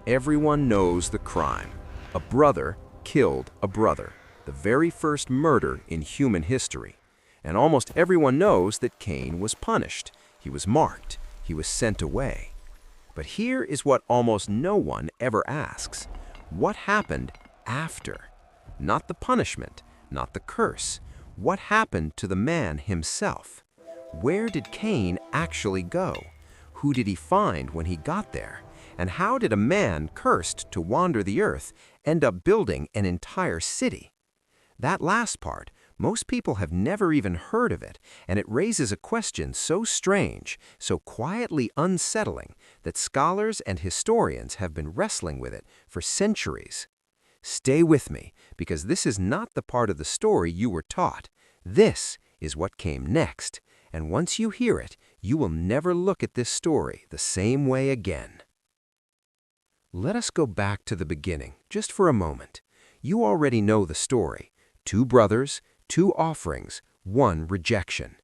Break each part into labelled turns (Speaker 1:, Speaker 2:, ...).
Speaker 1: Everyone knows the crime. A brother killed a brother, the very first murder in human history. And almost everyone knows that Cain was punished. He was marked. He was sent away. But here is what almost no one ever asks. What happened after? Not the punishment, not the curse. What happened to the man himself? Where did Cain actually go? Who did he find when he got there? And how did a man cursed to wander the earth end up building an entire city? That last part, most people have never even heard of it, and it raises a question so strange, so quietly unsettling, that scholars and historians have been wrestling with it for centuries. Stay with me, because this is not the part of the story you were taught. This is what came next, and once you hear it, you will never look at this story the same way again. Let us go back to the beginning, just for a moment. You already know the story. 2 brothers, 2 offerings, 1 rejection.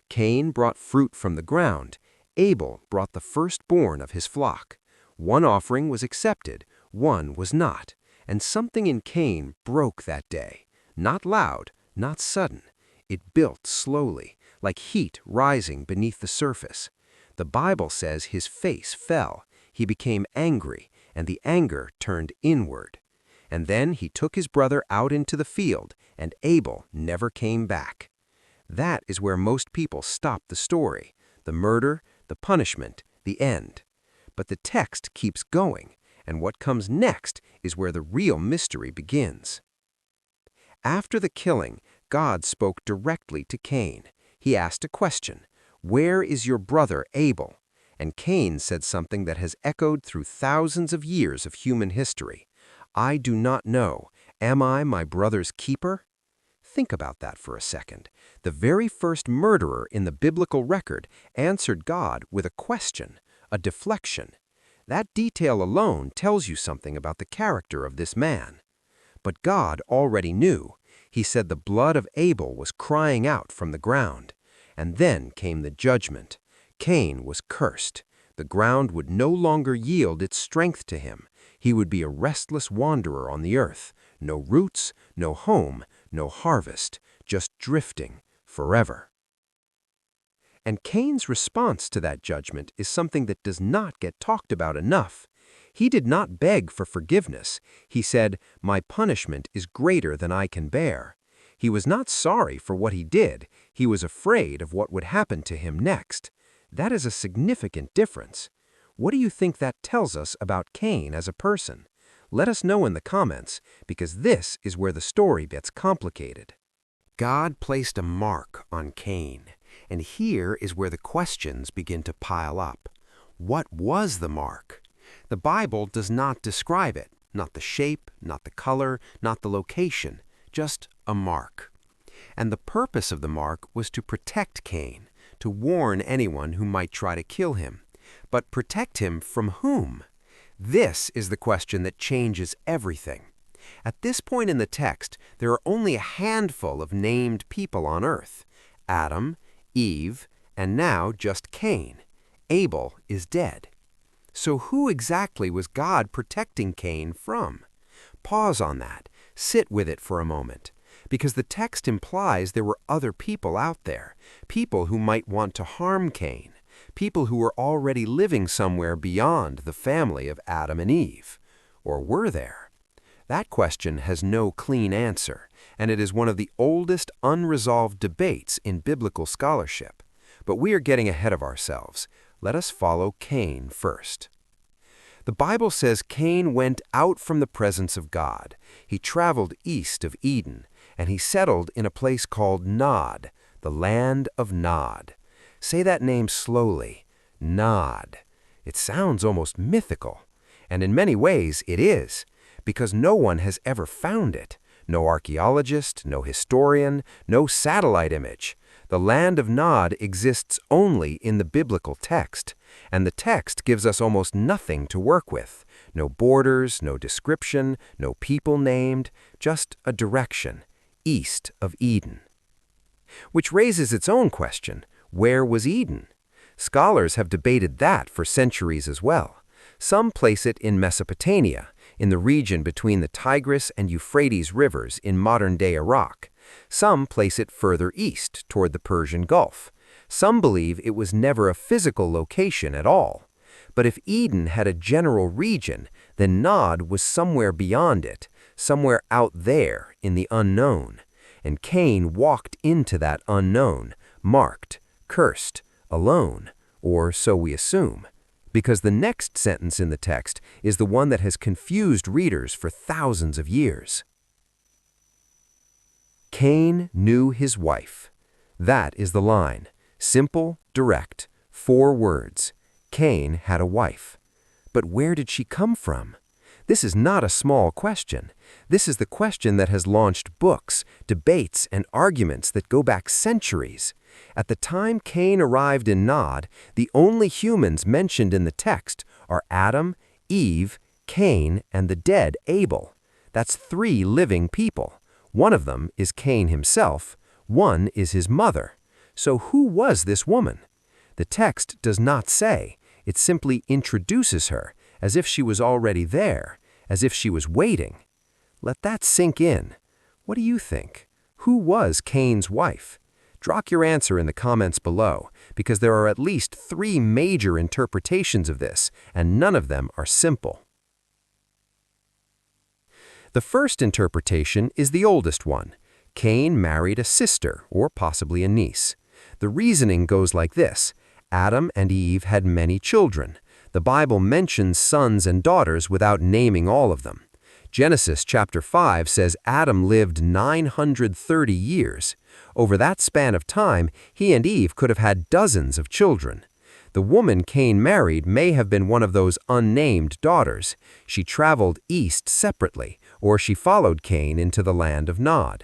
Speaker 1: Cain brought fruit from the ground. Abel brought the firstborn of his flock. 1 offering was accepted, 1 was not. And something in Cain broke that day. Not loud, not sudden. It built slowly, like heat rising beneath the surface. The Bible says his face fell. He became angry, and the anger turned inward. And then he took his brother out into the field, and Abel never came back. That is where most people stop the story. The murder, the punishment, the end. But the text keeps going, and what comes next is where the real mystery begins. After the killing, God spoke directly to Cain. He asked a question, "Where is your brother Abel?" And Cain said something that has echoed through thousands of years of human history. "I do not know. Am I my brother's keeper?" Think about that for a second. The very first murderer in the biblical record answered God with a question, a deflection. That detail alone tells you something about the character of this man. But God already knew. He said the blood of Abel was crying out from the ground. And then came the judgment. Cain was cursed. The ground would no longer yield its strength to him. He would be a restless wanderer on the earth. No roots, no home, no harvest, just drifting forever. And Cain's response to that judgment is something that does not get talked about enough. He did not beg for forgiveness. He said, "My punishment is greater than I can bear." He was not sorry for what he did. He was afraid of what would happen to him next. That is a significant difference. What do you think that tells us about Cain as a person? Let us know in the comments, because this is where the story gets complicated. God placed a mark on Cain, and here is where the questions begin to pile up. What was the mark? The Bible does not describe it, not the shape, not the color, not the location, just a mark. And the purpose of the mark was to protect Cain, to warn anyone who might try to kill him. But protect him from whom? This is the question that changes everything. At this point in the text, there are only a handful of named people on earth: Adam, Eve, and now just Cain. Abel is dead. So who exactly was God protecting Cain from? Pause on that. Sit with it for a moment. Because the text implies there were other people out there, people who might want to harm Cain, people who were already living somewhere beyond the family of Adam and Eve. Or were there? That question has no clean answer, and it is one of the oldest unresolved debates in biblical scholarship. But we are getting ahead of ourselves. Let us follow Cain first. The Bible says Cain went out from the presence of God. He traveled east of Eden, and he settled in a place called Nod, the land of Nod. Say that name slowly, Nod. It sounds almost mythical, and in many ways it is, because no one has ever found it. No archaeologist, no historian, no satellite image. The land of Nod exists only in the biblical text, and the text gives us almost nothing to work with. No borders, no description, no people named, just a direction, east of Eden. Which raises its own question: where was Eden? Scholars have debated that for centuries as well. Some place it in Mesopotamia, in the region between the Tigris and Euphrates rivers in modern-day Iraq. Some place it further east, toward the Persian Gulf. Some believe it was never a physical location at all. But if Eden had a general region, then Nod was somewhere beyond it, somewhere out there in the unknown. And Cain walked into that unknown, marked, cursed, alone, or so we assume. Because the next sentence in the text is the one that has confused readers for thousands of years. Cain knew his wife. That is the line. Simple, direct, 4 words. Cain had a wife. But where did she come from? This is not a small question. This is the question that has launched books, debates, and arguments that go back centuries. At the time Cain arrived in Nod, the only humans mentioned in the text are Adam, Eve, Cain, and the dead Abel. That's 3 living people. One of them is Cain himself. One is his mother. So who was this woman? The text does not say. It simply introduces her, as if she was already there, as if she was waiting. Let that sink in. What do you think? Who was Cain's wife? Drop your answer in the comments below, because there are at least 3 major interpretations of this, and none of them are simple. The first interpretation is the oldest one. Cain married a sister, or possibly a niece. The reasoning goes like this. Adam and Eve had many children. The Bible mentions sons and daughters without naming all of them. Genesis chapter 5 says Adam lived 930 years. Over that span of time, he and Eve could have had dozens of children. The woman Cain married may have been one of those unnamed daughters. She traveled east separately, or she followed Cain into the land of Nod.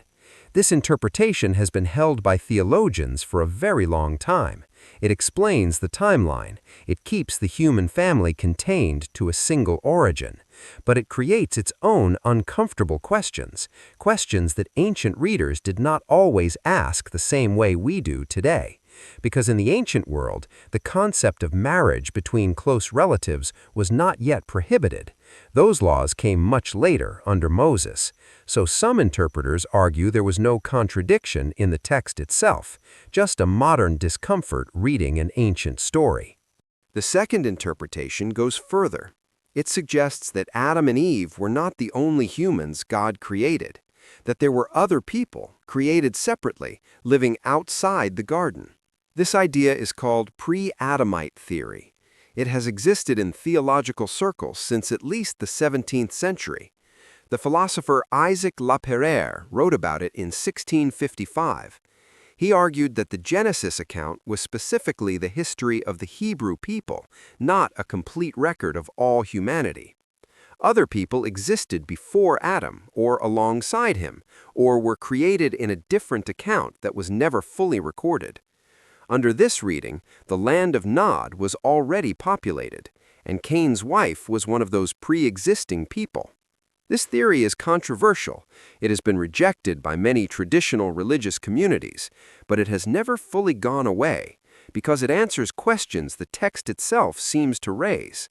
Speaker 1: This interpretation has been held by theologians for a very long time. It explains the timeline. It keeps the human family contained to a single origin. But it creates its own uncomfortable questions, questions that ancient readers did not always ask the same way we do today. Because in the ancient world, the concept of marriage between close relatives was not yet prohibited. Those laws came much later, under Moses. So some interpreters argue there was no contradiction in the text itself, just a modern discomfort reading an ancient story. The second interpretation goes further. It suggests that Adam and Eve were not the only humans God created, that there were other people, created separately, living outside the garden. This idea is called Pre-Adamite theory. It has existed in theological circles since at least the 17th century. The philosopher Isaac Laperoire wrote about it in 1655. He argued that the Genesis account was specifically the history of the Hebrew people, not a complete record of all humanity. Other people existed before Adam, or alongside him, or were created in a different account that was never fully recorded. Under this reading, the land of Nod was already populated, and Cain's wife was one of those pre-existing people. This theory is controversial. It has been rejected by many traditional religious communities, but it has never fully gone away, because it answers questions the text itself seems to raise.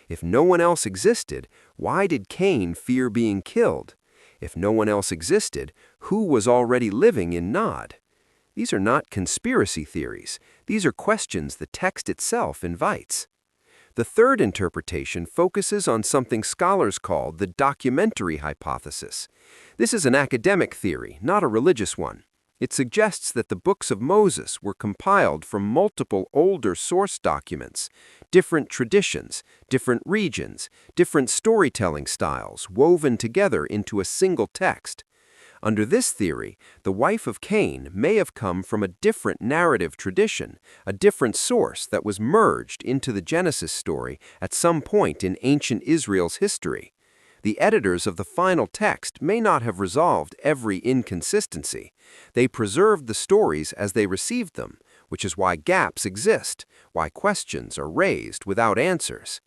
Speaker 1: If no one else existed, why did Cain fear being killed? If no one else existed, who was already living in Nod? These are not conspiracy theories. These are questions the text itself invites. The third interpretation focuses on something scholars call the documentary hypothesis. This is an academic theory, not a religious one. It suggests that the books of Moses were compiled from multiple older source documents, different traditions, different regions, different storytelling styles woven together into a single text. Under this theory, the wife of Cain may have come from a different narrative tradition, a different source that was merged into the Genesis story at some point in ancient Israel's history. The editors of the final text may not have resolved every inconsistency. They preserved the stories as they received them, which is why gaps exist, why questions are raised without answers.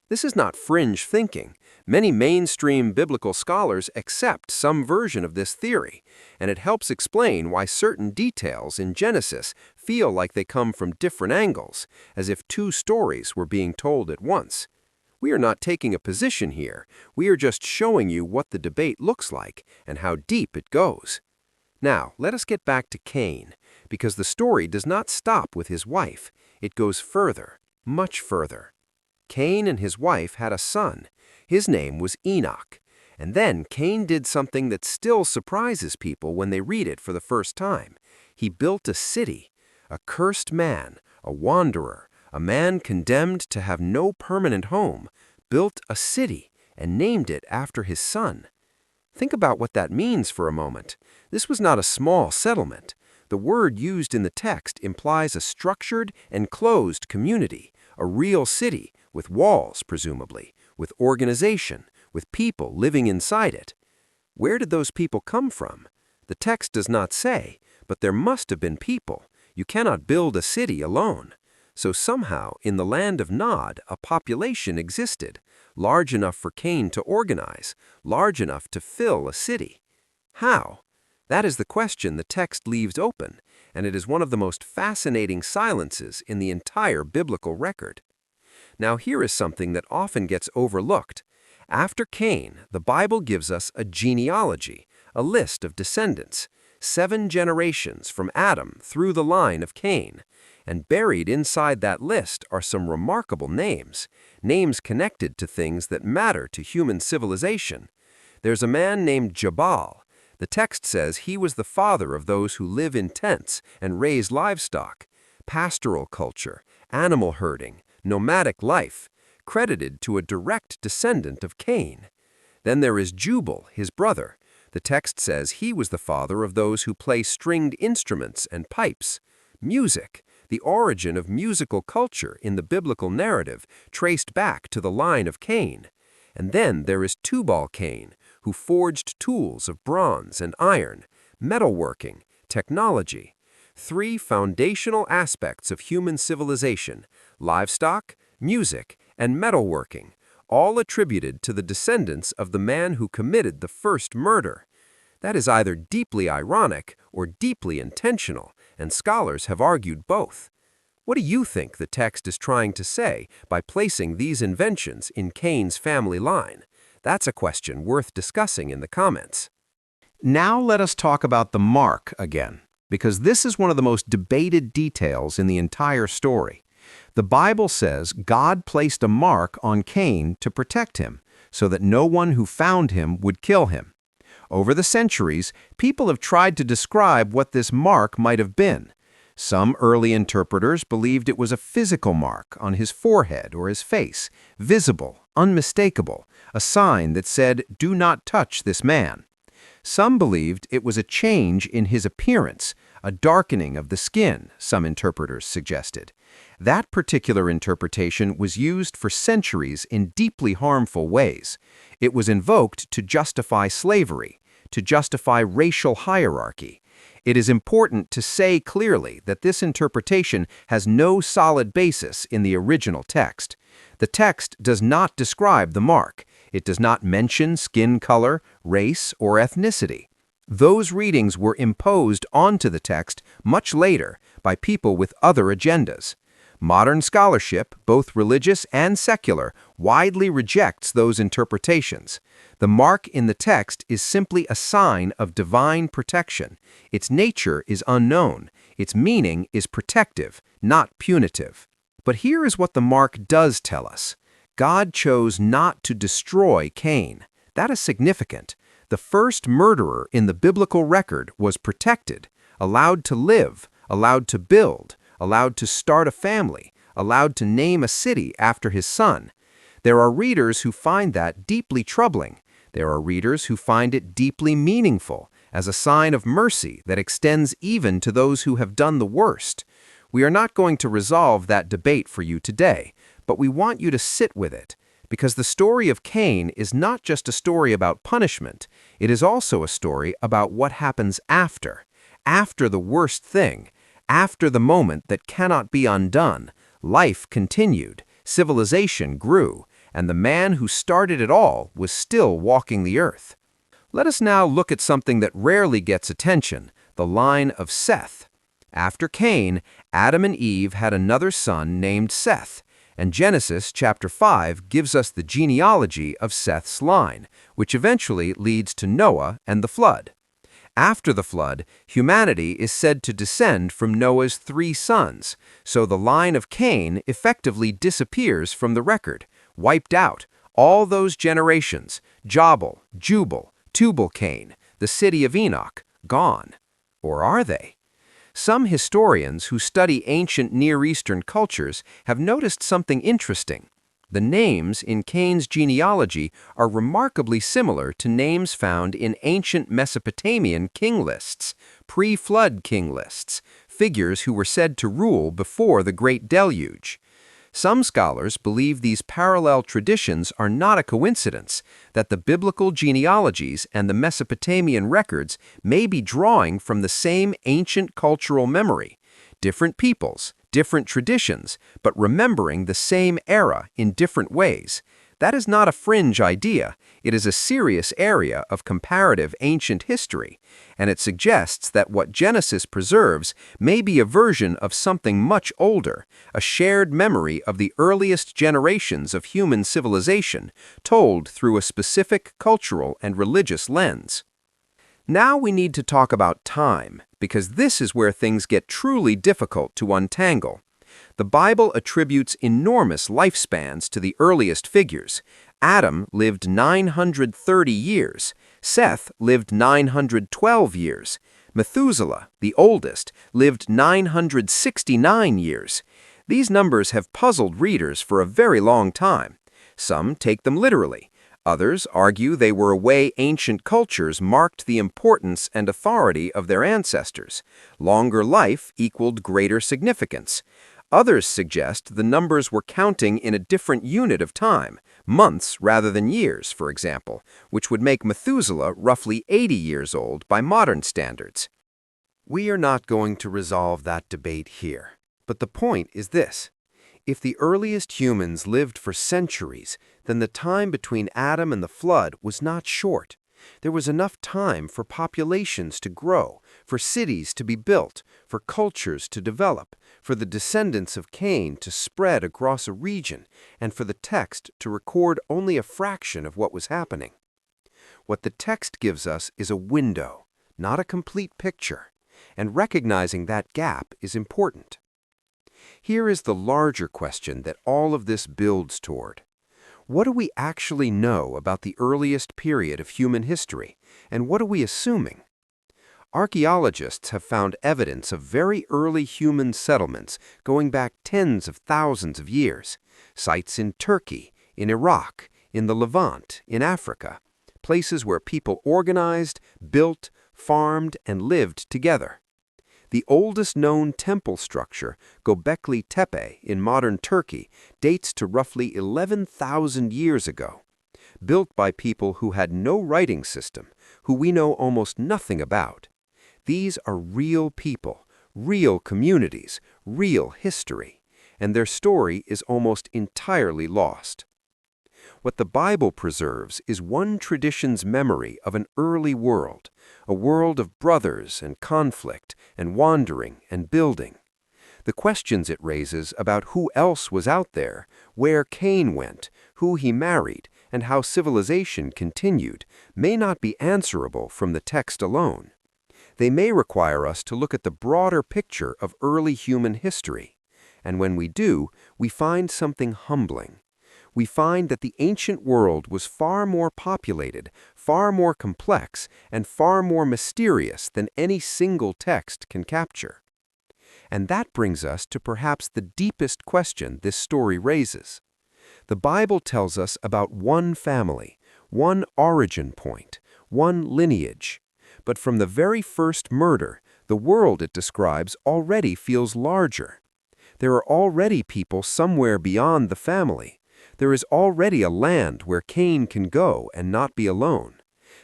Speaker 1: This is not fringe thinking. Many mainstream biblical scholars accept some version of this theory, and it helps explain why certain details in Genesis feel like they come from different angles, as if 2 stories were being told at once. We are not taking a position here. We are just showing you what the debate looks like and how deep it goes. Now, let us get back to Cain, because the story does not stop with his wife. It goes further, much further. Cain and his wife had a son. His name was Enoch. And then Cain did something that still surprises people when they read it for the first time. He built a city. A cursed man, a wanderer, a man condemned to have no permanent home, built a city and named it after his son. Think about what that means for a moment. This was not a small settlement. The word used in the text implies a structured, enclosed community, a real city, with walls, presumably, with organization, with people living inside it. Where did those people come from? The text does not say, but there must have been people. You cannot build a city alone. So somehow, in the land of Nod, a population existed, large enough for Cain to organize, large enough to fill a city. How? That is the question the text leaves open, and it is one of the most fascinating silences in the entire biblical record. Now here is something that often gets overlooked. After Cain, the Bible gives us a genealogy, a list of descendants, 7 generations from Adam through the line of Cain. And buried inside that list are some remarkable names, names connected to things that matter to human civilization. There's a man named Jabal. The text says he was the father of those who live in tents and raise livestock, pastoral culture, animal herding, nomadic life, credited to a direct descendant of Cain. Then there is Jubal, his brother. The text says he was the father of those who play stringed instruments and pipes. Music, the origin of musical culture in the biblical narrative, traced back to the line of Cain. And then there is Tubal-Cain, who forged tools of bronze and iron, metalworking, technology. 3 foundational aspects of human civilization: livestock, music, and metalworking, all attributed to the descendants of the man who committed the first murder. That is either deeply ironic or deeply intentional, and scholars have argued both. What do you think the text is trying to say by placing these inventions in Cain's family line? That's a question worth discussing in the comments. Now let us talk about the mark again, because this is one of the most debated details in the entire story. The Bible says God placed a mark on Cain to protect him, so that no one who found him would kill him. Over the centuries, people have tried to describe what this mark might have been. Some early interpreters believed it was a physical mark on his forehead or his face, visible, unmistakable, a sign that said, "Do not touch this man." Some believed it was a change in his appearance, a darkening of the skin, some interpreters suggested. That particular interpretation was used for centuries in deeply harmful ways. It was invoked to justify slavery, to justify racial hierarchy. It is important to say clearly that this interpretation has no solid basis in the original text. The text does not describe the mark. It does not mention skin color, race, or ethnicity. Those readings were imposed onto the text much later by people with other agendas. Modern scholarship, both religious and secular, widely rejects those interpretations. The mark in the text is simply a sign of divine protection. Its nature is unknown. Its meaning is protective, not punitive. But here is what the mark does tell us. God chose not to destroy Cain. That is significant. The first murderer in the biblical record was protected, allowed to live, allowed to build, allowed to start a family, allowed to name a city after his son. There are readers who find that deeply troubling. There are readers who find it deeply meaningful, as a sign of mercy that extends even to those who have done the worst. We are not going to resolve that debate for you today, but we want you to sit with it, because the story of Cain is not just a story about punishment. It is also a story about what happens after the worst thing, after the moment that cannot be undone. Life continued, civilization grew, and the man who started it all was still walking the earth. Let us now look at something that rarely gets attention, the line of Seth. After Cain, Adam and Eve had another son named Seth, And Genesis chapter 5 gives us the genealogy of Seth's line, which eventually leads to Noah and the flood. After the flood, humanity is said to descend from Noah's 3 sons, so the line of Cain effectively disappears from the record, wiped out. All those generations, Jubal, Tubal-Cain, the city of Enoch, gone. Or are they? Some historians who study ancient Near Eastern cultures have noticed something interesting. The names in Cain's genealogy are remarkably similar to names found in ancient Mesopotamian king lists, pre-flood king lists, figures who were said to rule before the Great Deluge. Some scholars believe these parallel traditions are not a coincidence, that the biblical genealogies and the Mesopotamian records may be drawing from the same ancient cultural memory, different peoples, different traditions, but remembering the same era in different ways. That is not a fringe idea. It is a serious area of comparative ancient history, and it suggests that what Genesis preserves may be a version of something much older, a shared memory of the earliest generations of human civilization, told through a specific cultural and religious lens. Now we need to talk about time, because this is where things get truly difficult to untangle. The Bible attributes enormous lifespans to the earliest figures. Adam lived 930 years. Seth lived 912 years. Methuselah, the oldest, lived 969 years. These numbers have puzzled readers for a very long time. Some take them literally. Others argue they were a way ancient cultures marked the importance and authority of their ancestors. Longer life equaled greater significance. Others suggest the numbers were counting in a different unit of time, months rather than years, for example, which would make Methuselah roughly 80 years old by modern standards. We are not going to resolve that debate here, but the point is this. If the earliest humans lived for centuries, then the time between Adam and the flood was not short. There was enough time for populations to grow, for cities to be built, for cultures to develop, for the descendants of Cain to spread across a region, and for the text to record only a fraction of what was happening. What the text gives us is a window, not a complete picture, and recognizing that gap is important. Here is the larger question that all of this builds toward. What do we actually know about the earliest period of human history, and what are we assuming? Archaeologists have found evidence of very early human settlements going back tens of thousands of years. Sites in Turkey, in Iraq, in the Levant, in Africa, places where people organized, built, farmed, and lived together. The oldest known temple structure, Göbekli Tepe in modern Turkey, dates to roughly 11,000 years ago. Built by people who had no writing system, who we know almost nothing about. These are real people, real communities, real history, and their story is almost entirely lost. What the Bible preserves is one tradition's memory of an early world, a world of brothers and conflict and wandering and building. The questions it raises about who else was out there, where Cain went, who he married, and how civilization continued may not be answerable from the text alone. They may require us to look at the broader picture of early human history, and when we do, we find something humbling. We find that the ancient world was far more populated, far more complex, and far more mysterious than any single text can capture. And that brings us to perhaps the deepest question this story raises. The Bible tells us about one family, one origin point, one lineage. But from the very first murder, the world it describes already feels larger. There are already people somewhere beyond the family. There is already a land where Cain can go and not be alone.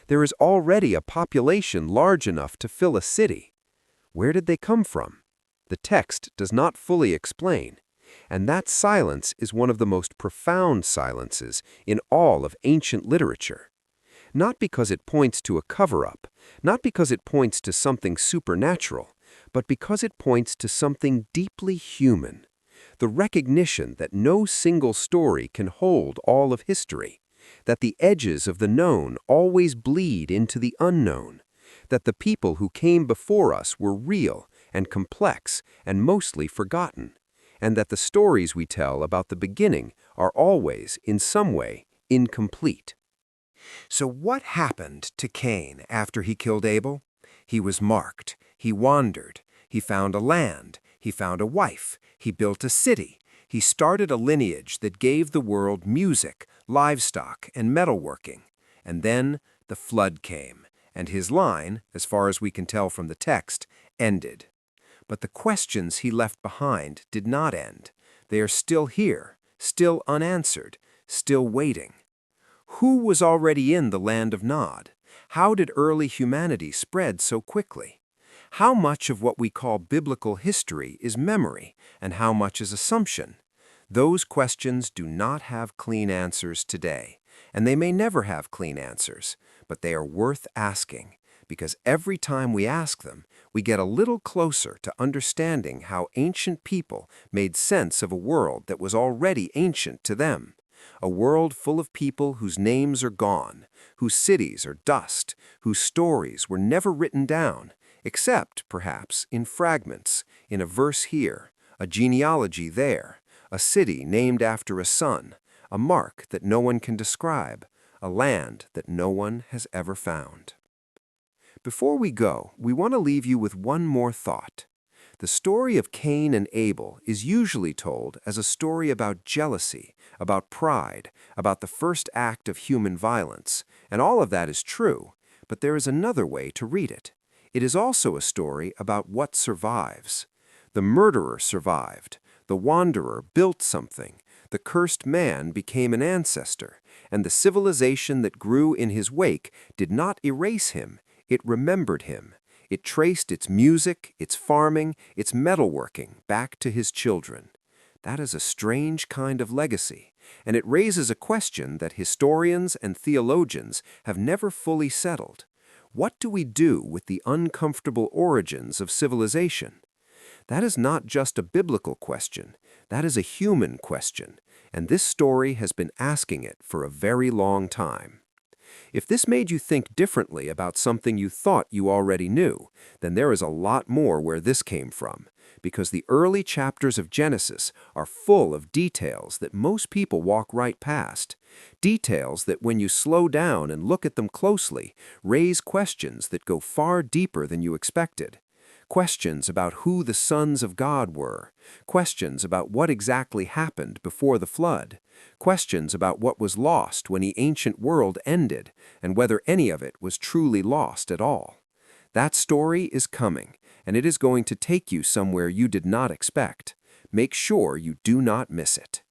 Speaker 1: There is already a population large enough to fill a city. Where did they come from? The text does not fully explain, and that silence is one of the most profound silences in all of ancient literature. Not because it points to a cover-up, not because it points to something supernatural, but because it points to something deeply human. The recognition that no single story can hold all of history, that the edges of the known always bleed into the unknown, that the people who came before us were real and complex and mostly forgotten, and that the stories we tell about the beginning are always, in some way, incomplete. So what happened to Cain after he killed Abel? He was marked, he wandered, he found a land, he found a wife, he built a city, he started a lineage that gave the world music, livestock, and metalworking. And then the flood came, and his line, as far as we can tell from the text, ended. But the questions he left behind did not end. They are still here, still unanswered, still waiting. Who was already in the land of Nod? How did early humanity spread so quickly? How much of what we call biblical history is memory, and how much is assumption? Those questions do not have clean answers today, and they may never have clean answers, but they are worth asking, because every time we ask them, we get a little closer to understanding how ancient people made sense of a world that was already ancient to them. A world full of people whose names are gone, whose cities are dust, whose stories were never written down, except, perhaps, in fragments, in a verse here, a genealogy there, a city named after a son, a mark that no one can describe, a land that no one has ever found. Before we go, we want to leave you with one more thought. The story of Cain and Abel is usually told as a story about jealousy, about pride, about the first act of human violence, and all of that is true, but there is another way to read it. It is also a story about what survives. The murderer survived, the wanderer built something, the cursed man became an ancestor, and the civilization that grew in his wake did not erase him, it remembered him. It traced its music, its farming, its metalworking back to his children. That is a strange kind of legacy, and it raises a question that historians and theologians have never fully settled. What do we do with the uncomfortable origins of civilization? That is not just a biblical question, that is a human question, and this story has been asking it for a very long time. If this made you think differently about something you thought you already knew, then there is a lot more where this came from, because the early chapters of Genesis are full of details that most people walk right past. Details that, when you slow down and look at them closely, raise questions that go far deeper than you expected. Questions about who the sons of God were, questions about what exactly happened before the flood, questions about what was lost when the ancient world ended, and whether any of it was truly lost at all. That story is coming, and it is going to take you somewhere you did not expect. Make sure you do not miss it.